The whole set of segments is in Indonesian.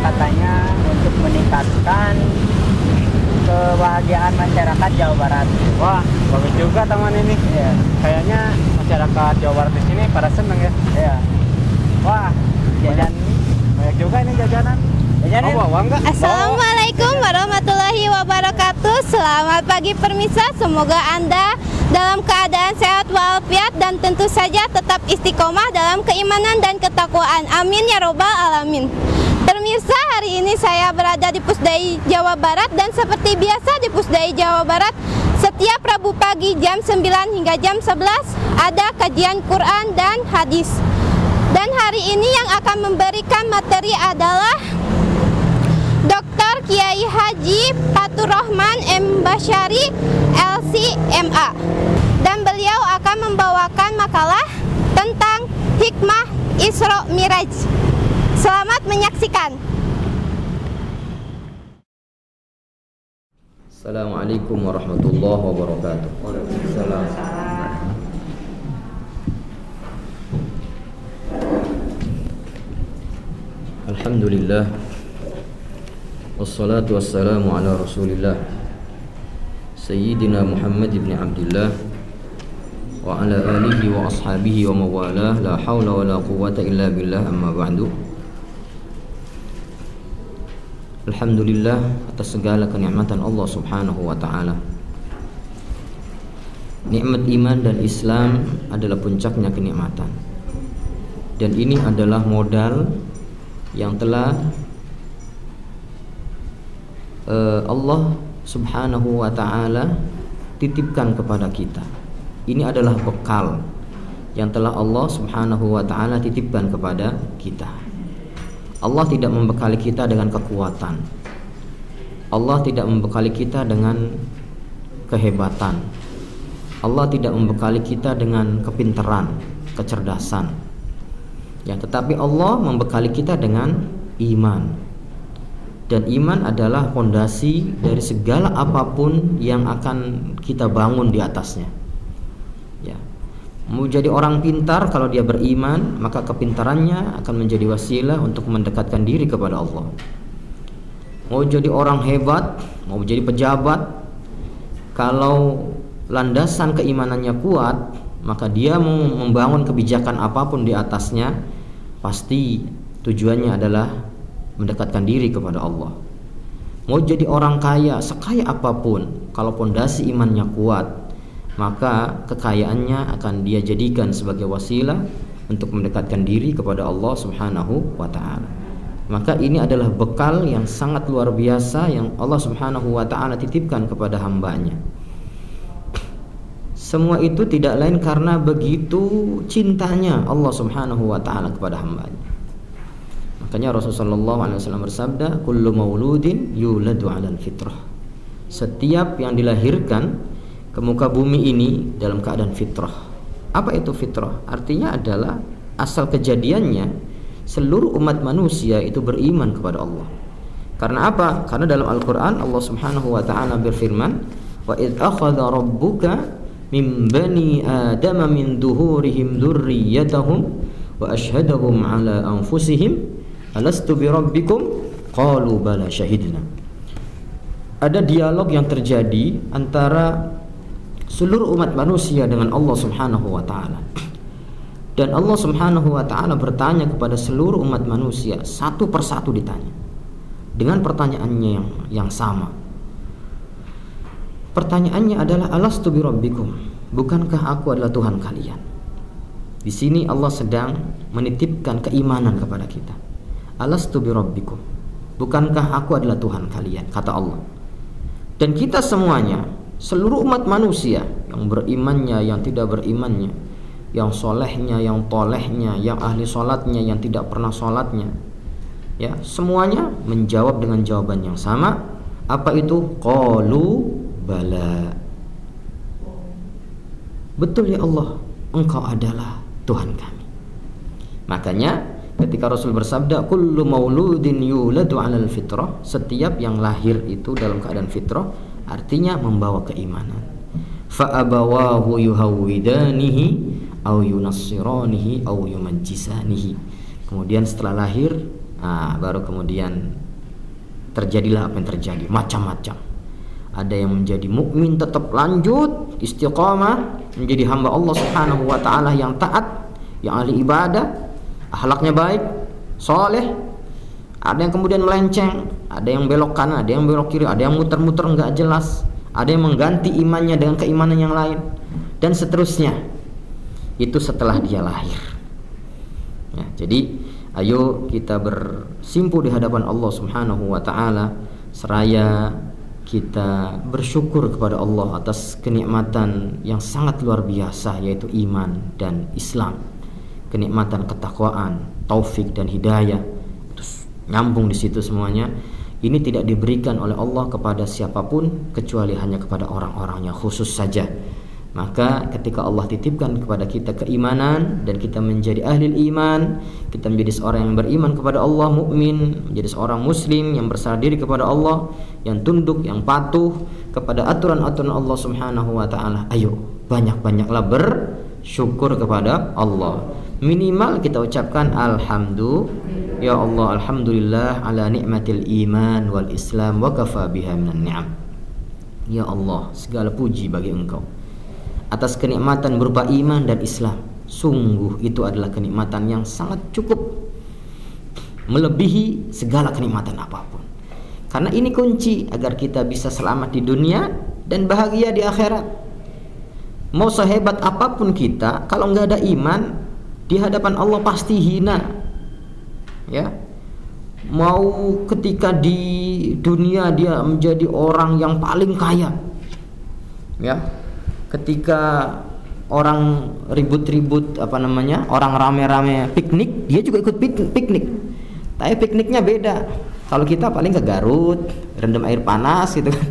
katanya untuk meningkatkan kebahagiaan masyarakat Jawa Barat. Wah, bagus juga taman ini. Iya. Kayaknya masyarakat Jawa Barat di sini pada seneng ya. Iya. Wah, Jajan banyak juga ini jajanan. jajanin. Mau bawa enggak? Assalamualaikum warahmatullahi wabarakatuh. Selamat pagi permisa. Semoga Anda dalam keadaan sehat walafiat dan tentu saja tetap istiqomah dalam keimanan dan ketakwaan. Amin ya robbal alamin. Pemirsa, hari ini saya berada di Pusdai Jawa Barat dan seperti biasa di Pusdai Jawa Barat setiap Rabu pagi jam 9 hingga jam 11 ada kajian Quran dan hadis. Dan hari ini yang akan memberikan materi adalah Dr. Kiai Haji Fatur Rahman M. Basyari LC.MA. Dan beliau akan membawakan makalah tentang hikmah Isra Miraj. Selamat menyaksikan. Assalamualaikum warahmatullahi wabarakatuh. Waalaikumsalam. Alhamdulillah. Wassalatu wassalamu ala Rasulillah Sayyidina Muhammad ibn Abdullah wa ala alihi wa ashabihi wa mawalah. La hawla wa la quwwata illa billah, amma ba'du. Alhamdulillah atas segala kenikmatan Allah subhanahu wa ta'ala. Nikmat iman dan Islam adalah puncaknya kenikmatan. Dan ini adalah modal yang telah Allah subhanahu wa ta'ala titipkan kepada kita. Ini adalah bekal yang telah Allah subhanahu wa ta'ala titipkan kepada kita. Allah tidak membekali kita dengan kekuatan. Allah tidak membekali kita dengan kehebatan. Allah tidak membekali kita dengan kepintaran, kecerdasan. Ya, tetapi Allah membekali kita dengan iman. Dan iman adalah fondasi dari segala apapun yang akan kita bangun di atasnya. Ya. Mau jadi orang pintar, kalau dia beriman, maka kepintarannya akan menjadi wasilah untuk mendekatkan diri kepada Allah. Mau jadi orang hebat, mau jadi pejabat, kalau landasan keimanannya kuat, maka dia mau membangun kebijakan apapun di atasnya, pasti tujuannya adalah mendekatkan diri kepada Allah. Mau jadi orang kaya, sekaya apapun, kalau fondasi imannya kuat, maka kekayaannya akan dia jadikan sebagai wasilah untuk mendekatkan diri kepada Allah subhanahu wa ta'ala. Maka ini adalah bekal yang sangat luar biasa yang Allah subhanahu wa ta'ala titipkan kepada hambanya. Semua itu tidak lain karena begitu cintanya Allah subhanahu wa ta'ala kepada hambanya. Makanya Rasulullah SAW bersabda, kullu mauludin yuladu 'alal fitrah. Setiap yang dilahirkan ke muka bumi ini dalam keadaan fitrah. Apa itu fitrah? Artinya adalah asal kejadiannya seluruh umat manusia itu beriman kepada Allah. Karena apa? Karena dalam Al-Quran Allah subhanahu wa ta'ala berfirman, wa idh akhadha rabbuka min bani adama min duhurihim dhurriyyatahum wa ashhadahum ala anfusihim alastu bi rabbikum qalu bala syahidna. Ada dialog yang terjadi antara seluruh umat manusia dengan Allah subhanahu wa ta'ala. Dan Allah subhanahu wa ta'ala bertanya kepada seluruh umat manusia, satu persatu ditanya dengan pertanyaannya yang sama. Pertanyaannya adalah alastu bi rabbikum, bukankah aku adalah Tuhan kalian? Di sini Allah sedang menitipkan keimanan kepada kita. Alastu bi rabbikum, bukankah aku adalah Tuhan kalian, kata Allah. Dan kita semuanya, seluruh umat manusia, yang berimannya, yang tidak berimannya, yang solehnya, yang tolehnya, yang ahli sholatnya, yang tidak pernah sholatnya, ya, semuanya menjawab dengan jawaban yang sama. Apa itu? Qalu bala. Betul ya Allah, Engkau adalah Tuhan kami. Makanya ketika Rasul bersabda, kullu mauludin yuladu 'alal fitrah, setiap yang lahir itu dalam keadaan fitrah, artinya membawa keimanan. Fa abawahu yuhawwidanihi aw yunassiranihi aw yumajjisanihi. Kemudian setelah lahir, Baru kemudian terjadilah apa yang terjadi, macam-macam. Ada yang menjadi mukmin tetap lanjut istiqamah, menjadi hamba Allah Subhanahu wa taala yang taat, yang ahli ibadah, akhlaknya baik, soleh. Ada yang kemudian melenceng, ada yang belok kanan, ada yang belok kiri, ada yang muter-muter nggak jelas, ada yang mengganti imannya dengan keimanan yang lain, dan seterusnya. Itu setelah dia lahir. Ya, jadi ayo kita bersimpu di hadapan Allah Subhanahu wa taala seraya kita bersyukur kepada Allah atas kenikmatan yang sangat luar biasa, yaitu iman dan Islam, kenikmatan ketakwaan, taufik dan hidayah. Terus nyambung di situ semuanya. Ini tidak diberikan oleh Allah kepada siapapun kecuali hanya kepada orang-orang yang khusus saja. Maka ketika Allah titipkan kepada kita keimanan dan kita menjadi ahli iman, kita menjadi seorang yang beriman kepada Allah, mukmin, menjadi seorang muslim yang berserah diri kepada Allah, yang tunduk, yang patuh kepada aturan-aturan Allah Subhanahu wa taala. Ayo banyak-banyaklah bersyukur kepada Allah. Minimal kita ucapkan alhamdulillah, ya Allah, alhamdulillah ala nikmatil iman wal Islam wa kafa biha minan ni'am. Ya Allah, segala puji bagi Engkau atas kenikmatan berupa iman dan Islam. Sungguh itu adalah kenikmatan yang sangat cukup, melebihi segala kenikmatan apapun. Karena ini kunci agar kita bisa selamat di dunia dan bahagia di akhirat. Mau sehebat apapun kita, kalau nggak ada iman, di hadapan Allah pasti hina. Ya, mau ketika di dunia dia menjadi orang yang paling kaya, ya, ketika orang ribut-ribut orang rame-rame piknik, dia juga ikut piknik. Tapi pikniknya beda. Kalau kita paling ke Garut, rendam air panas gitu kan.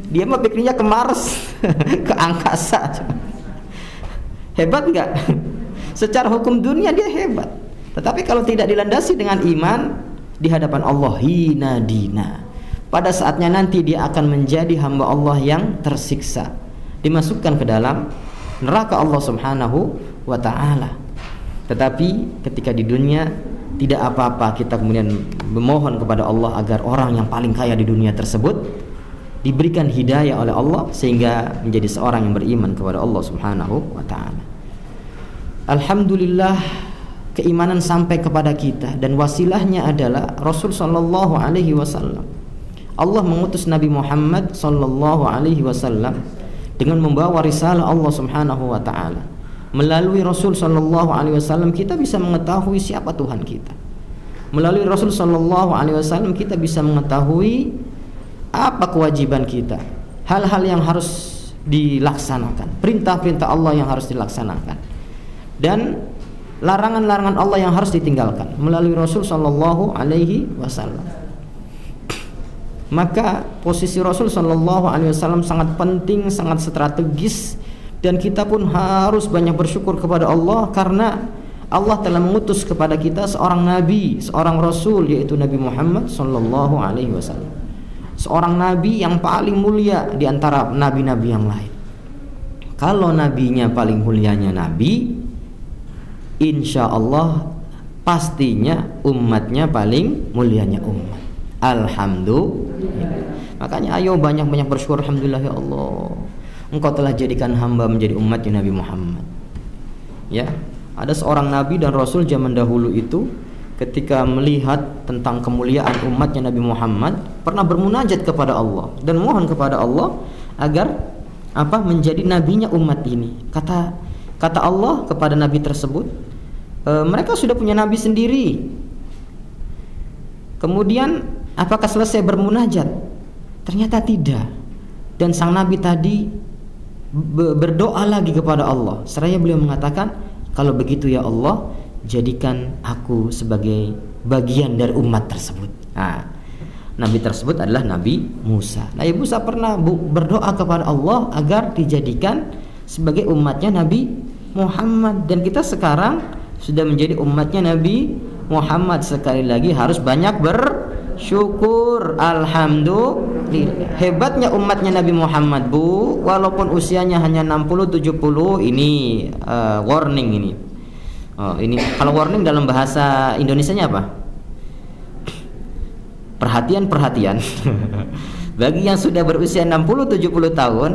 Dia mah pikniknya ke Mars, ke angkasa. Hebat nggak? Secara hukum dunia dia hebat. Tetapi kalau tidak dilandasi dengan iman, di hadapan Allah hina dina. Pada saatnya nanti dia akan menjadi hamba Allah yang tersiksa, dimasukkan ke dalam neraka Allah Subhanahu wa ta'ala. Tetapi ketika di dunia tidak apa-apa, kita kemudian memohon kepada Allah agar orang yang paling kaya di dunia tersebut diberikan hidayah oleh Allah sehingga menjadi seorang yang beriman kepada Allah Subhanahu wa ta'ala. Alhamdulillah, keimanan sampai kepada kita dan wasilahnya adalah Rasul sallallahu alaihi wasallam. Allah mengutus Nabi Muhammad sallallahu alaihi wasallam dengan membawa risalah Allah Subhanahu wa taala. Melalui Rasul sallallahu alaihi wasallam kita bisa mengetahui siapa Tuhan kita. Melalui Rasul sallallahu alaihi wasallam kita bisa mengetahui apa kewajiban kita, hal-hal yang harus dilaksanakan, perintah-perintah Allah yang harus dilaksanakan, dan larangan-larangan Allah yang harus ditinggalkan melalui Rasul sallallahu alaihi wasallam. Maka posisi Rasul sallallahu alaihi wasallam sangat penting, sangat strategis, dan kita pun harus banyak bersyukur kepada Allah karena Allah telah mengutus kepada kita seorang nabi, seorang rasul, yaitu Nabi Muhammad sallallahu alaihi wasallam. Seorang nabi yang paling mulia di antara nabi-nabi yang lain. Kalau nabinya paling mulianya nabi, insya Allah pastinya umatnya paling mulianya umat. Alhamdulillah. Makanya ayo banyak-banyak bersyukur. Alhamdulillah ya Allah, Engkau telah jadikan hamba menjadi umatnya Nabi Muhammad. Ya, ada seorang nabi dan rasul zaman dahulu itu ketika melihat tentang kemuliaan umatnya Nabi Muhammad pernah bermunajat kepada Allah dan mohon kepada Allah agar menjadi nabinya umat ini. Kata Allah kepada nabi tersebut, mereka sudah punya nabi sendiri. Kemudian apakah selesai bermunajat? Ternyata tidak. Dan sang nabi tadi berdoa lagi kepada Allah. Seraya beliau mengatakan, kalau begitu ya Allah, jadikan aku sebagai bagian dari umat tersebut. Nah, nabi tersebut adalah Nabi Musa. Nabi Musa pernah berdoa kepada Allah agar dijadikan sebagai umatnya Nabi Muhammad. Dan kita sekarang sudah menjadi umatnya Nabi Muhammad. Sekali lagi harus banyak bersyukur. Alhamdulillah. Hebatnya umatnya Nabi Muhammad, Bu, walaupun usianya hanya 60-70, ini warning ini. Ini kalau warning dalam bahasa Indonesianya apa? perhatian. Bagi yang sudah berusia 60-70 tahun,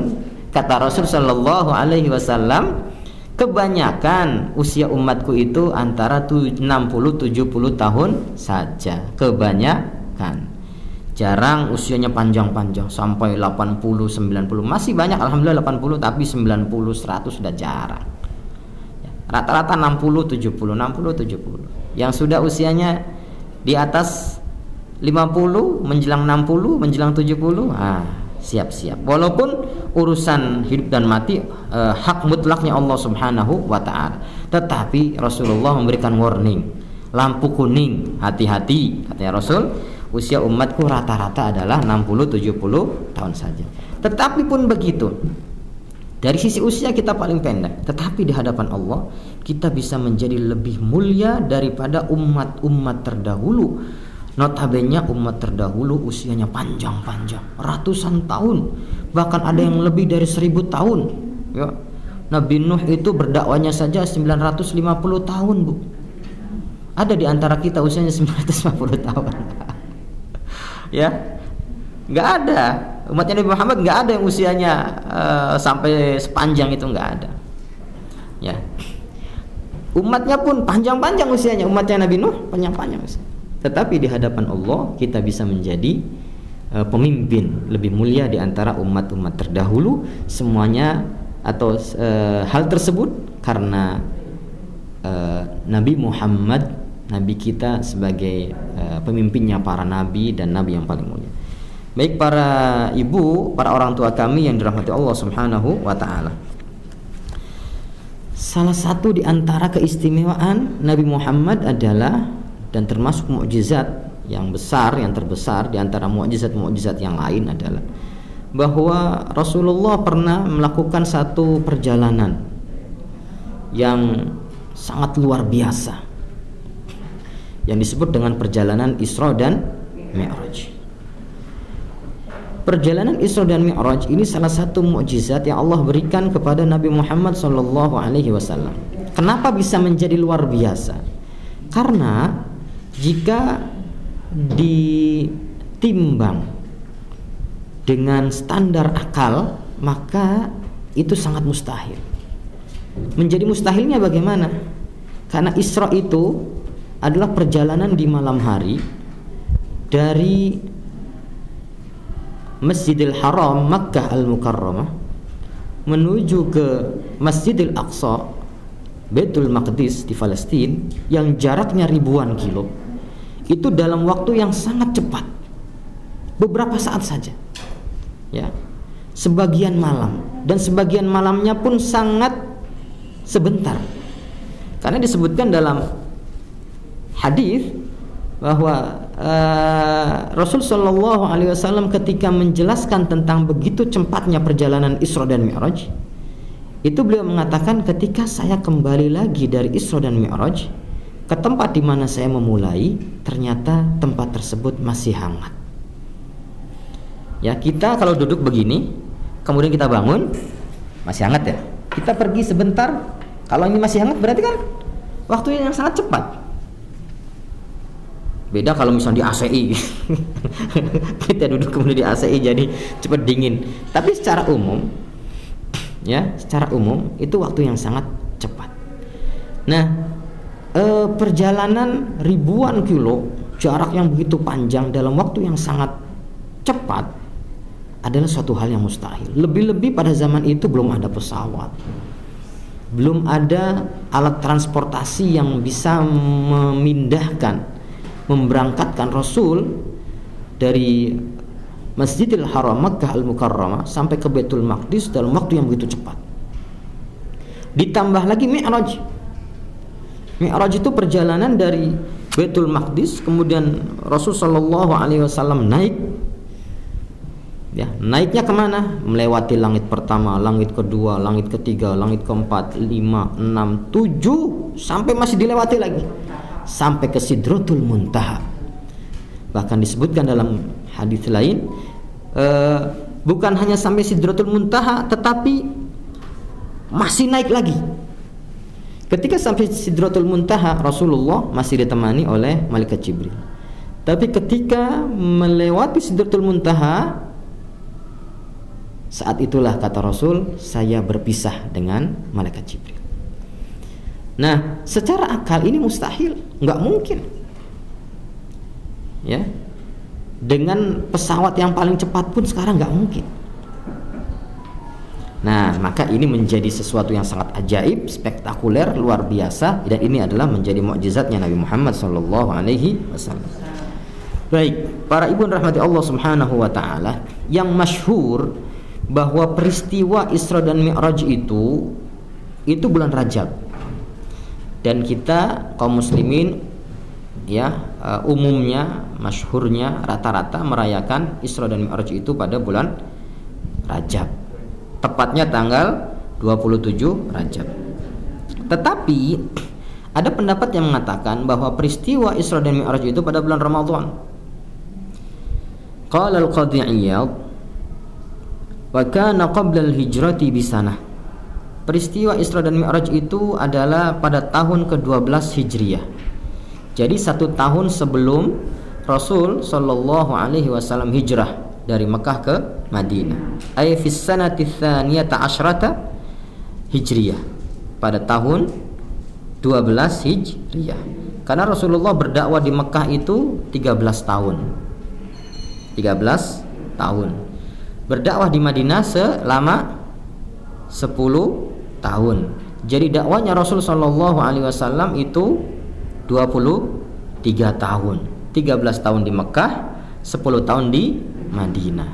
kata Rasul sallallahu alaihi wasallam, kebanyakan usia umatku itu antara 60-70 tahun saja. Kebanyakan. Jarang usianya panjang-panjang sampai 80-90. Masih banyak alhamdulillah 80, tapi 90-100 sudah jarang. Rata-rata 60-70. Yang sudah usianya di atas 50 menjelang 60 menjelang 70, siap-siap. Walaupun urusan hidup dan mati hak mutlaknya Allah Subhanahu wa taala, tetapi Rasulullah memberikan warning, lampu kuning, hati-hati, katanya Rasul, usia umatku rata-rata adalah 60-70 tahun saja. Tetapi pun begitu, dari sisi usia kita paling pendek, tetapi di hadapan Allah kita bisa menjadi lebih mulia daripada umat-umat terdahulu. Notabene umat terdahulu usianya panjang-panjang, ratusan tahun, bahkan ada yang lebih dari 1000 tahun. Ya. Nabi Nuh itu berdakwanya saja 950 tahun, Bu. Ada di antara kita usianya 950 tahun. Ya, nggak ada. Umatnya Nabi Muhammad nggak ada yang usianya sampai sepanjang itu, nggak ada. Ya, umatnya pun panjang-panjang usianya. Umatnya Nabi Nuh panjang-panjang usianya. Tetapi di hadapan Allah kita bisa menjadi pemimpin lebih mulia di antara umat-umat terdahulu. Semuanya atau hal tersebut karena Nabi Muhammad, Nabi kita sebagai pemimpinnya para nabi dan nabi yang paling mulia. Baik para ibu, para orang tua kami yang dirahmati Allah Subhanahu wa taala. Salah satu di antara keistimewaan Nabi Muhammad adalah, dan termasuk mukjizat yang besar, yang terbesar di antara mukjizat-mukjizat yang lain adalah bahwa Rasulullah pernah melakukan satu perjalanan yang sangat luar biasa yang disebut dengan perjalanan Isra dan Mi'raj. Perjalanan Isra dan Mi'raj ini salah satu mukjizat yang Allah berikan kepada Nabi Muhammad SAW. Kenapa bisa menjadi luar biasa? Karena jika ditimbang dengan standar akal, maka itu sangat mustahil. Menjadi mustahilnya bagaimana? Karena Isra itu adalah perjalanan di malam hari dari Masjidil Haram Makkah Al-Mukarramah menuju ke Masjidil Aqsa Baitul Maqdis di Palestina yang jaraknya ribuan kilo. Itu dalam waktu yang sangat cepat, beberapa saat saja, ya, sebagian malam, dan sebagian malamnya pun sangat sebentar, karena disebutkan dalam hadis bahwa Rasul Shallallahu Alaihi Wasallam ketika menjelaskan tentang begitu cepatnya perjalanan Isra dan Mi'raj, itu beliau mengatakan, ketika saya kembali lagi dari Isra dan Mi'raj ke tempat di mana saya memulai, ternyata tempat tersebut masih hangat. Ya, kita kalau duduk begini, kemudian kita bangun, masih hangat ya. Kita pergi sebentar, kalau ini masih hangat berarti kan waktunya yang sangat cepat. Beda kalau misalnya di ACI. Kita duduk kemudian di ACI jadi cepat dingin. Tapi secara umum, ya, secara umum itu waktu yang sangat cepat. Nah, perjalanan ribuan kilo, jarak yang begitu panjang dalam waktu yang sangat cepat adalah suatu hal yang mustahil. Lebih-lebih pada zaman itu belum ada pesawat, belum ada alat transportasi yang bisa memindahkan, memberangkatkan Rasul dari Masjidil Haram Makkah Al-Mukarramah sampai ke Baitul Maqdis dalam waktu yang begitu cepat. Ditambah lagi Mi'raj. Mi'raj itu perjalanan dari Baitul Maqdis, kemudian Rasul Shallallahu Alaihi Wasallam naik. Ya, naiknya kemana? Melewati langit pertama, langit kedua, langit ketiga, langit keempat, 5, 6, 7, sampai masih dilewati lagi, sampai ke Sidratul Muntaha. Bahkan disebutkan dalam hadis lain, bukan hanya sampai Sidratul Muntaha, tetapi masih naik lagi. Ketika sampai Sidratul Muntaha, Rasulullah masih ditemani oleh Malaikat Jibril. Tapi ketika melewati Sidratul Muntaha, saat itulah kata Rasul, saya berpisah dengan malaikat Jibril. Nah, secara akal ini mustahil, nggak mungkin. Ya, dengan pesawat yang paling cepat pun sekarang nggak mungkin. Nah, maka ini menjadi sesuatu yang sangat ajaib, spektakuler, luar biasa, dan ini adalah menjadi mukjizatnya Nabi Muhammad SAW. Baik, para ibu rahmati Allah Subhanahu wa taala, yang masyhur bahwa peristiwa Isra dan Mi'raj itu bulan Rajab. Dan kita kaum muslimin umumnya, masyhurnya, rata-rata merayakan Isra dan Mi'raj itu pada bulan Rajab, tepatnya tanggal 27 Rajab. Tetapi ada pendapat yang mengatakan bahwa peristiwa Isra dan Mi'raj itu pada bulan Ramadan. Qala al-Qadhi Iyad, wa kana qabla al-hijrati bisanah. Peristiwa Isra dan Mi'raj itu adalah pada tahun ke-12 Hijriah. Jadi 1 tahun sebelum Rasul sallallahu alaihi wasallam hijrah dari Mekah ke Madinah. Ay fi sanati tsaniyata asyrata Hijriah, pada tahun 12 Hijriah. Karena Rasulullah berdakwah di Mekah itu 13 tahun. 13 tahun. Berdakwah di Madinah selama 10 tahun. Jadi dakwanya Rasul sallallahu alaihi wasallam itu 23 tahun. 13 tahun di Mekah, 10 tahun di Madinah.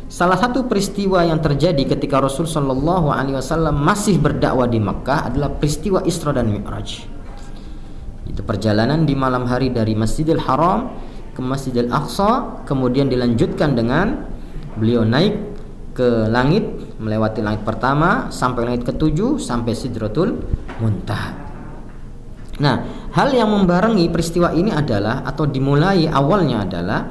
Salah satu peristiwa yang terjadi ketika Rasul sallallahu alaihi wasallam masih berdakwah di Mekah adalah peristiwa Isra dan Mi'raj. Itu perjalanan di malam hari dari Masjidil Haram ke Masjidil Aqsa, kemudian dilanjutkan dengan beliau naik ke langit, melewati langit pertama sampai langit ke-7 sampai Sidratul Muntaha. Nah, hal yang membarengi peristiwa ini adalah, atau dimulai awalnya adalah,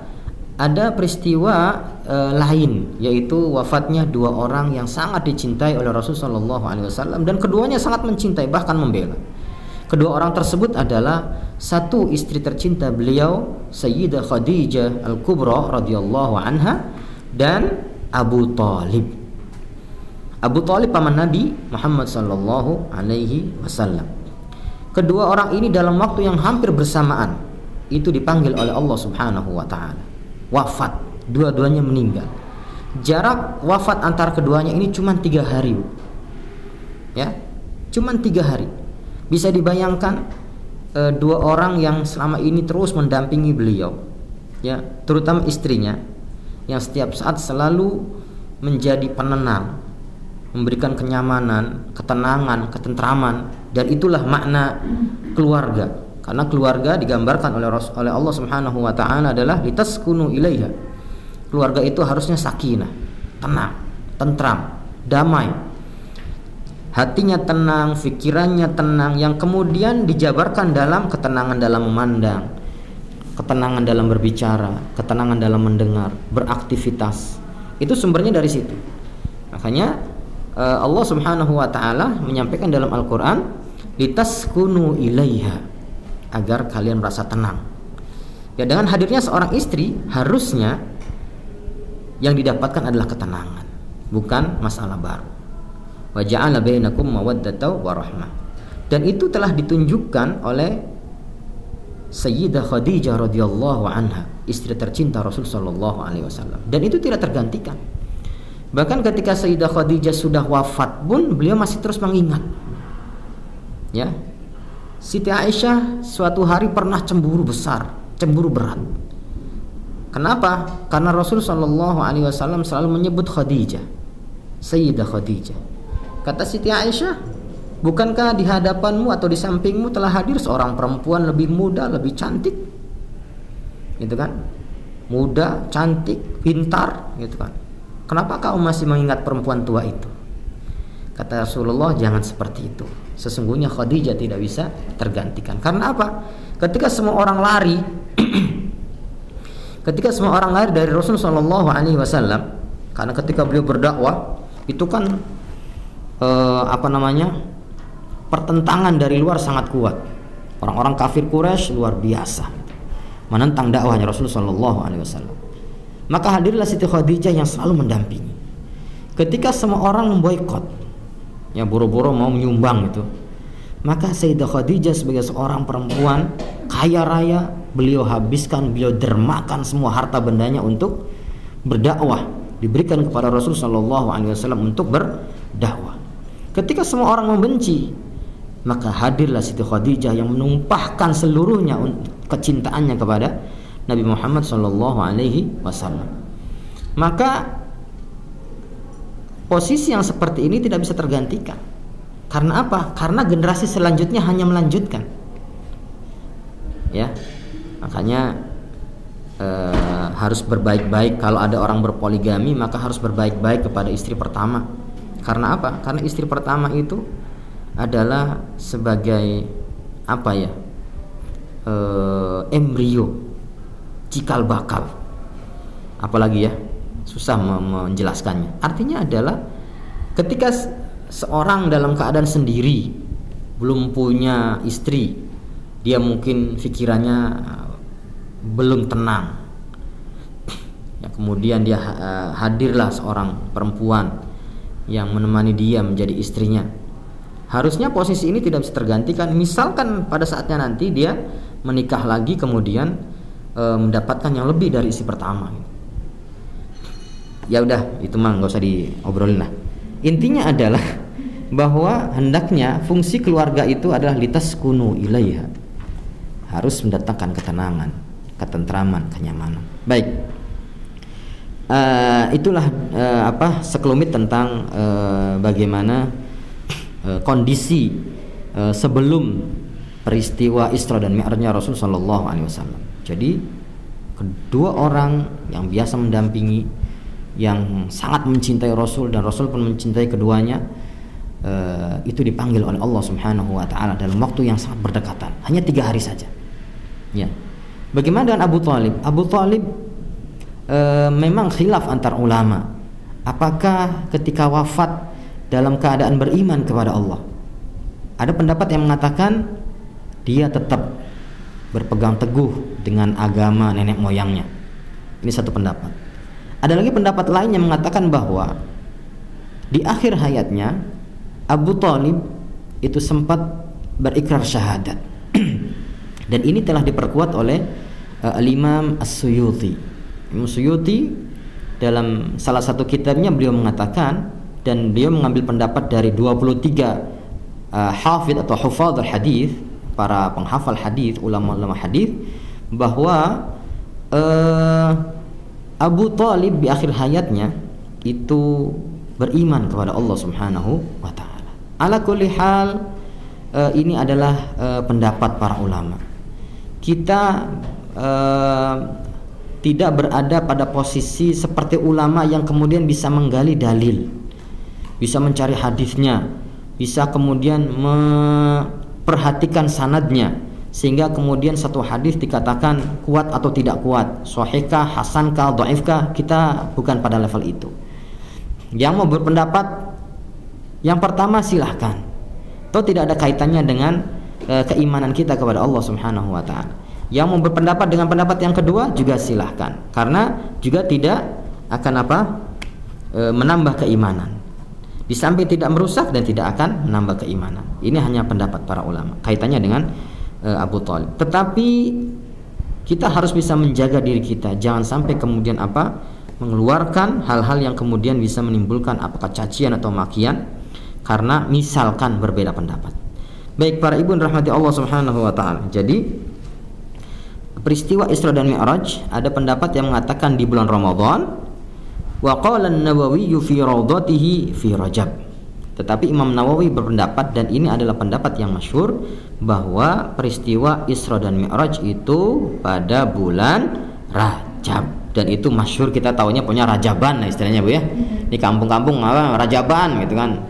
ada peristiwa lain, yaitu wafatnya 2 orang yang sangat dicintai oleh Rasulullah SAW, dan keduanya sangat mencintai, bahkan membela. Kedua orang tersebut adalah satu istri tercinta beliau, Sayyidah Khadijah Al-Kubra radhiyallahu anha, dan Abu Talib. Abu Talib paman Nabi Muhammad sallallahu alaihi wasallam. Kedua orang ini dalam waktu yang hampir bersamaan itu dipanggil oleh Allah Subhanahu wa taala. Wafat, dua-duanya meninggal. Jarak wafat antara keduanya ini cuma 3 hari. Ya, cuma 3 hari. Bisa dibayangkan 2 orang yang selama ini terus mendampingi beliau, ya, terutama istrinya, yang setiap saat selalu menjadi penenang, memberikan kenyamanan, ketenangan, ketentraman, dan itulah makna keluarga. Karena keluarga digambarkan oleh Allah Subhanahu wa taala adalah litaskunu ilaiha. Keluarga itu harusnya sakinah, tenang, tentram, damai. Hatinya tenang, pikirannya tenang, yang kemudian dijabarkan dalam ketenangan dalam memandang, ketenangan dalam berbicara, ketenangan dalam mendengar, beraktivitas. Itu sumbernya dari situ. Makanya Allah Subhanahu wa taala menyampaikan dalam Al-Qur'an, litaskunu ilaiha, agar kalian merasa tenang. Ya, dengan hadirnya seorang istri harusnya yang didapatkan adalah ketenangan, bukan masalah baru. Wa ja'ala bainakum mawaddatan wa rahmah. Dan itu telah ditunjukkan oleh Sayyidah Khadijah radhiyallahu anha, istri tercinta Rasul sallallahu alaihi wasallam, dan itu tidak tergantikan. Bahkan ketika Sayyidah Khadijah sudah wafat pun beliau masih terus mengingat. Ya. Siti Aisyah suatu hari pernah cemburu besar, cemburu berat. Kenapa? Karena Rasul sallallahu alaihi wasallam selalu menyebut Khadijah, Sayyidah Khadijah. Kata Siti Aisyah, bukankah di hadapanmu atau di sampingmu telah hadir seorang perempuan lebih muda, lebih cantik? Gitu kan? Muda, cantik, pintar, gitu kan. Kenapa kau masih mengingat perempuan tua itu? Kata Rasulullah, jangan seperti itu. Sesungguhnya Khadijah tidak bisa tergantikan. Karena apa? Ketika semua orang lari ketika semua orang lari dari Rasul sallallahu alaihi wasallam, karena ketika beliau berdakwah itu kan pertentangan dari luar sangat kuat. Orang-orang kafir Quraisy luar biasa. menentang dakwahnya Rasulullah sallallahu alaihi wasallam. Maka hadirlah Siti Khadijah yang selalu mendampingi. Ketika semua orang memboikot, ya boro-boro mau menyumbang itu, maka Sayyidah Khadijah sebagai seorang perempuan kaya raya, beliau dermakan semua harta bendanya untuk berdakwah, diberikan kepada Rasul sallallahu alaihi wasallam untuk berdakwah. Ketika semua orang membenci, maka hadirlah Siti Khadijah yang menumpahkan seluruhnya kecintaannya kepada Nabi Muhammad sallallahu alaihi wasallam. Maka posisi yang seperti ini tidak bisa tergantikan. Karena apa? Karena generasi selanjutnya hanya melanjutkan. Ya. Makanya harus berbaik-baik. Kalau ada orang berpoligami, maka harus berbaik-baik kepada istri pertama. Karena apa? Karena istri pertama itu adalah sebagai apa ya? Embrio, cikal bakal. Apalagi ya? Susah menjelaskannya. Artinya adalah ketika seorang dalam keadaan sendiri, belum punya istri, dia mungkin pikirannya belum tenang. Ya, kemudian dia hadirlah seorang perempuan yang menemani dia menjadi istrinya. Harusnya posisi ini tidak bisa tergantikan. Misalkan pada saatnya nanti dia menikah lagi, kemudian mendapatkan yang lebih dari istri pertama. Ya udah, itu mah nggak usah diobrolin lah. Intinya adalah bahwa hendaknya fungsi keluarga itu adalah litaskunu ilaiha, harus mendatangkan ketenangan, ketentraman, kenyamanan. Baik, itulah sekelumit tentang bagaimana kondisi sebelum peristiwa Isra dan Mi'rajnya Rasul sallallahu alaihi wasallam. Jadi kedua orang yang biasa mendampingi, yang sangat mencintai Rasul dan Rasul pun mencintai keduanya, itu dipanggil oleh Allah Subhanahu wa taala dalam waktu yang sangat berdekatan, hanya 3 hari saja. Ya. Bagaimana dengan Abu Thalib? Abu Thalib memang khilaf antar ulama. Apakah ketika wafat dalam keadaan beriman kepada Allah? Ada pendapat yang mengatakan dia tetap berpegang teguh dengan agama nenek moyangnya. Ini satu pendapat. Ada lagi pendapat lain yang mengatakan bahwa di akhir hayatnya Abu Thalib itu sempat berikrar syahadat. Dan ini telah diperkuat oleh Al-Imam As-Suyuti. Imam Suyuti dalam salah satu kitabnya beliau mengatakan, dan beliau mengambil pendapat dari 23 hafidh atau hufadz hadis, para penghafal hadis, ulama-ulama hadis, bahwa Abu Thalib di akhir hayatnya itu beriman kepada Allah Subhanahu wa taala. Ala kulli hal, ini adalah pendapat para ulama. Kita tidak berada pada posisi seperti ulama yang kemudian bisa menggali dalil, bisa mencari hadisnya, bisa kemudian memperhatikan sanadnya, sehingga kemudian satu hadis dikatakan kuat atau tidak kuat, sahihkah, hasankah, dhaifkah. Kita bukan pada level itu. Yang mau berpendapat yang pertama silahkan, atau tidak ada kaitannya dengan keimanan kita kepada Allah Subhanahu wa taala. Yang mau berpendapat dengan pendapat yang kedua juga silahkan, karena juga tidak akan menambah keimanan. Di samping tidak merusak dan tidak akan menambah keimanan. Ini hanya pendapat para ulama kaitannya dengan Abu Thalib. Tetapi kita harus bisa menjaga diri kita, jangan sampai kemudian mengeluarkan hal-hal yang kemudian bisa menimbulkan apakah cacian atau makian karena misalkan berbeda pendapat. Baik para ibu rahmati Allah Subhanahu wa taala. Jadi peristiwa Isra dan Mi'raj, ada pendapat yang mengatakan di bulan Ramadan, wa qala an-Nawawi fi rawdatihi fi Rajab. Tetapi Imam Nawawi berpendapat, dan ini adalah pendapat yang masyhur, bahwa peristiwa Isra dan Mi'raj itu pada bulan Rajab. Dan itu masyhur, kita tahunya punya Rajaban lah istilahnya Bu ya. Di kampung-kampung Rajaban gitu kan.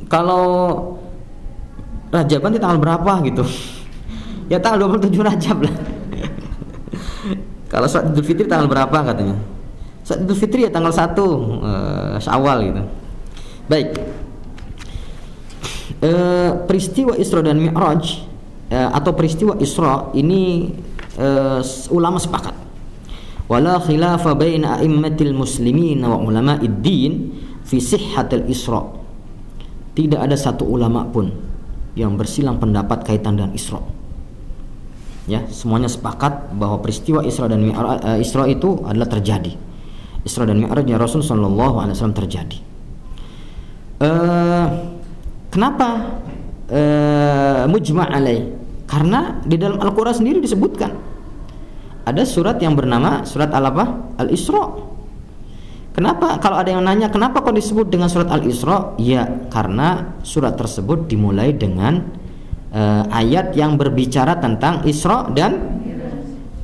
Kalau Rajaban di tanggal berapa gitu? Ya tanggal 27 Rajab lah. Kalau sholat Idul Fitri tanggal berapa katanya? Sholat Idul Fitri ya tanggal 1 Syawal gitu. Baik. Peristiwa Isra dan Mi'raj atau peristiwa Isra ini ulama sepakat. Wala khilafa baina a'immatil muslimin wa ulama'id din fi sihhatil Isra. Tidak ada satu ulama pun yang bersilang pendapat kaitan dengan Isra. Ya, semuanya sepakat bahwa peristiwa Isra dan Mi'raj, Isra itu adalah terjadi. Isra dan Mi'rajnya Rasul sallallahu alaihi wasallam terjadi. Kenapa mujma' alaih? Karena di dalam Al-Qur'an sendiri disebutkan ada surat yang bernama surat Al-Isra. Kenapa? Kalau ada yang nanya kenapa kok disebut dengan surat Al-Isra? Ya, karena surat tersebut dimulai dengan ayat yang berbicara tentang Isra dan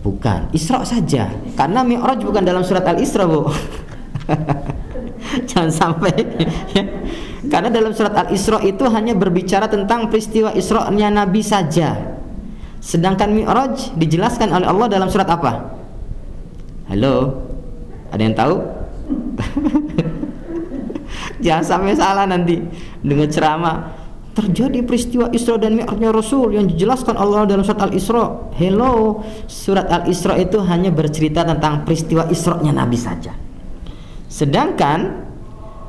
bukan Isra saja. Karena Mi'raj bukan dalam surat Al-Isra, Bu. Jangan sampai ya. Karena dalam surat Al-Isra itu hanya berbicara tentang peristiwa Isra-nya Nabi saja. Sedangkan Mi'raj dijelaskan oleh Allah dalam surat apa? Halo? Ada yang tahu? Jangan sampai salah nanti dengan ceramah. Terjadi peristiwa Isra dan Mi'rajnya Rasul yang dijelaskan Allah dalam surat Al-Isra. Hello, surat Al-Isra itu hanya bercerita tentang peristiwa Isra-nya Nabi saja. Sedangkan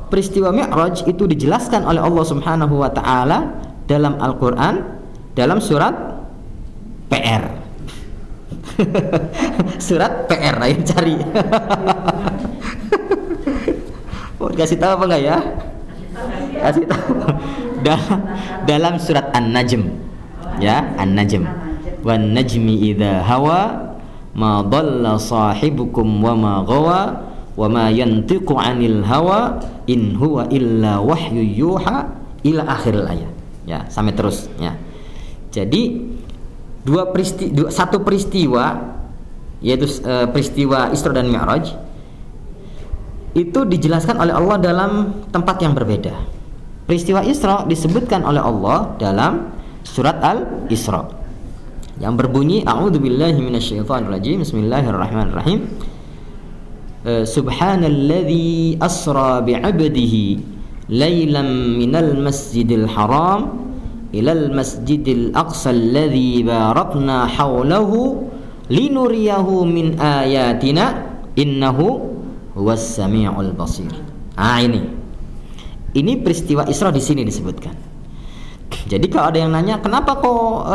peristiwa Mi'raj itu dijelaskan oleh Allah Subhanahu wa taala dalam Al-Qur'an dalam surat PR. Surat PR, ayo cari. Mau kasih tahu apa enggak ya? Kasih tahu. Dalam surat An-Najm. Ya, An-Najm. Wan najmi idza hawa ma dhalla sahibukum wa ma ghawa wa ma yantiqu 'anil hawa in huwa illa wahyu yuha ila akhir ayat. Ya, sampai terus ya. Jadi satu peristiwa yaitu peristiwa Isra dan Mi'raj itu dijelaskan oleh Allah dalam tempat yang berbeda. Peristiwa Isra disebutkan oleh Allah dalam surat Al-Isra yang berbunyi a'udzubillahi minasyaitonirrajim bismillahirrahmanirrahim. Subhanalladzi asra bi'abdihi lailan minal masjidil haram ilal masjidil aqsa alladzi barakna haulahu linuriyahu min ayatina innahu huwas samiul basir. Ini peristiwa Isra di sini disebutkan. Jadi kalau ada yang nanya kenapa kok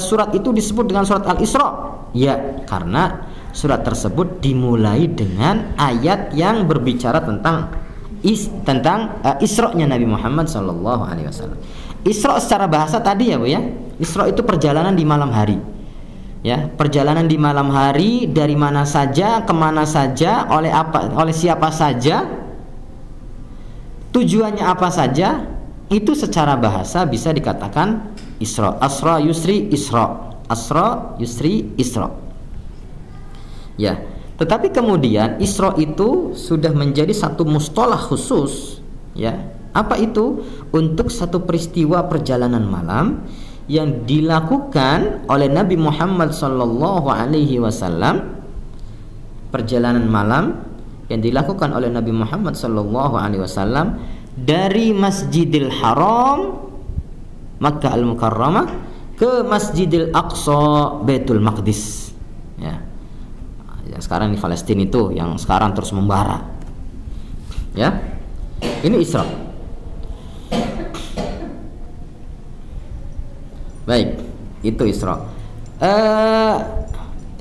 surat itu disebut dengan surat Al-Isra? Ya, karena surat tersebut dimulai dengan ayat yang berbicara tentang Isra-nya Nabi Muhammad sallallahu alaihi wasallam. Isra secara bahasa tadi ya, Bu ya. Isra itu perjalanan di malam hari. Ya, perjalanan di malam hari dari mana saja, kemana saja, oleh siapa saja, tujuannya apa saja, itu secara bahasa bisa dikatakan Isra. Asra yusri Isra. Asra yusri Isra. Ya, tetapi kemudian Isra itu sudah menjadi satu mustalah khusus, ya. Apa itu? Untuk satu peristiwa perjalanan malam yang dilakukan oleh Nabi Muhammad sallallahu alaihi wasallam. Perjalanan malam yang dilakukan oleh Nabi Muhammad sallallahu alaihi wasallam dari Masjidil Haram Makkah Al-Mukarramah ke Masjidil Aqsa Baitul Maqdis. Ya. Yang sekarang di Palestina itu yang sekarang terus membara. Ya. Ini Isra. Baik, itu Isra.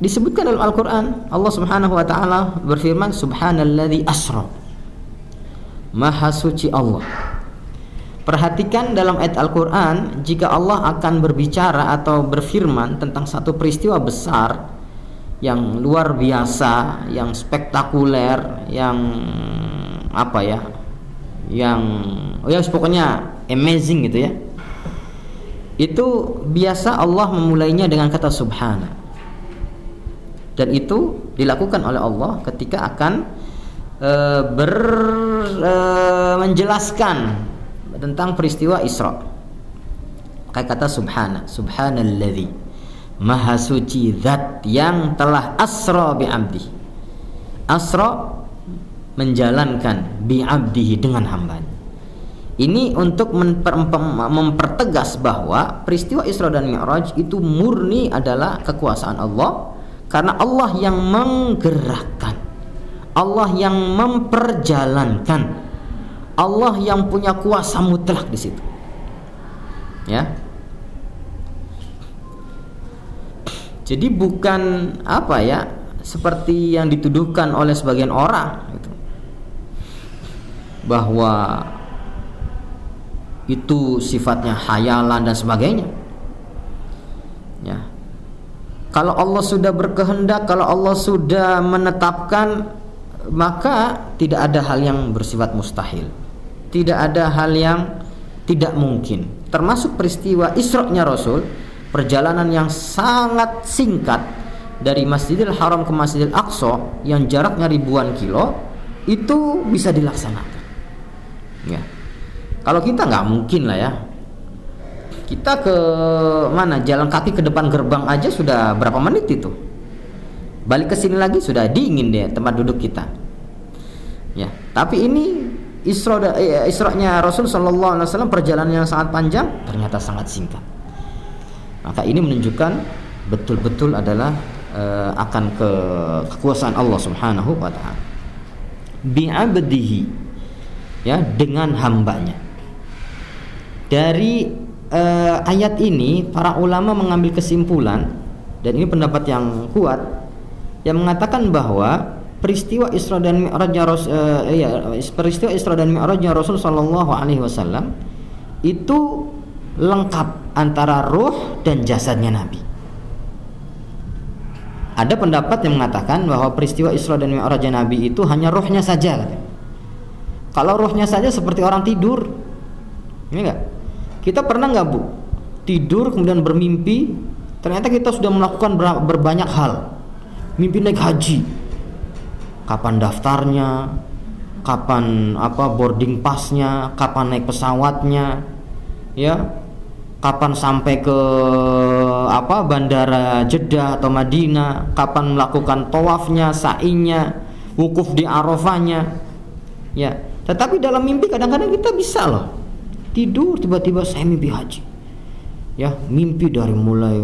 Disebutkan dalam Al-Qur'an, Allah Subhanahu wa taala berfirman, Subhanalladzi asra. Maha suci Allah. Perhatikan dalam ayat Al-Qur'an, jika Allah akan berbicara atau berfirman tentang satu peristiwa besar yang luar biasa, yang spektakuler, yang apa ya? Yang pokoknya amazing gitu ya. Itu biasa Allah memulainya dengan kata subhana. Dan itu dilakukan oleh Allah ketika akan menjelaskan tentang peristiwa Isra. Kayak kata subhana, subhanalladzi, maha suci zat yang telah asra bi abdi. Asra menjalankan bi abdihi dengan hambanya. Ini untuk mempertegas bahwa peristiwa Isra dan Mi'raj itu murni adalah kekuasaan Allah Karena Allah yang menggerakkan, Allah yang memperjalankan, Allah yang punya kuasa mutlak di situ. Ya. Jadi bukan apa ya, seperti yang dituduhkan oleh sebagian orang gitu, bahwa itu sifatnya khayalan dan sebagainya. Ya. Kalau Allah sudah berkehendak, kalau Allah sudah menetapkan, maka tidak ada hal yang bersifat mustahil. Tidak ada hal yang tidak mungkin. Termasuk peristiwa Isra-nya Rasul, perjalanan yang sangat singkat dari Masjidil Haram ke Masjidil Aqsa yang jaraknya ribuan kilo, itu bisa dilaksanakan. Ya. Kalau kita nggak mungkin lah ya. Kita ke mana, jalan kaki ke depan gerbang aja sudah berapa menit itu. Balik ke sini lagi sudah dingin deh tempat duduk kita. Ya, tapi ini Isra-nya Rasul sallallahu alaihi wasallam, perjalanan yang sangat panjang ternyata sangat singkat. Maka ini menunjukkan betul-betul adalah akan kekuasaan Allah Subhanahu wa taala. Bi'abdihi, ya, dengan hambanya. Dari ayat ini para ulama mengambil kesimpulan, dan ini pendapat yang kuat, yang mengatakan bahwa peristiwa Isra dan Mi'rajnya Rasul sallallahu alaihi wasallam itu lengkap antara ruh dan jasadnya Nabi. Ada pendapat yang mengatakan bahwa peristiwa Isra dan Mi'rajnya Nabi itu hanya ruhnya saja. Kalau ruhnya saja seperti orang tidur, ini enggak? Kita pernah nggak, Bu, tidur kemudian bermimpi, ternyata kita sudah melakukan berbanyak hal. Mimpi naik haji, kapan daftarnya, kapan boarding passnya, kapan naik pesawatnya, ya, kapan sampai ke bandara Jeddah atau Madinah, kapan melakukan tawafnya, sa'inya, wukuf di Arafahnya, ya. Tetapi dalam mimpi kadang-kadang kita bisa loh tidur, tiba-tiba saya mimpi haji, ya, mimpi dari mulai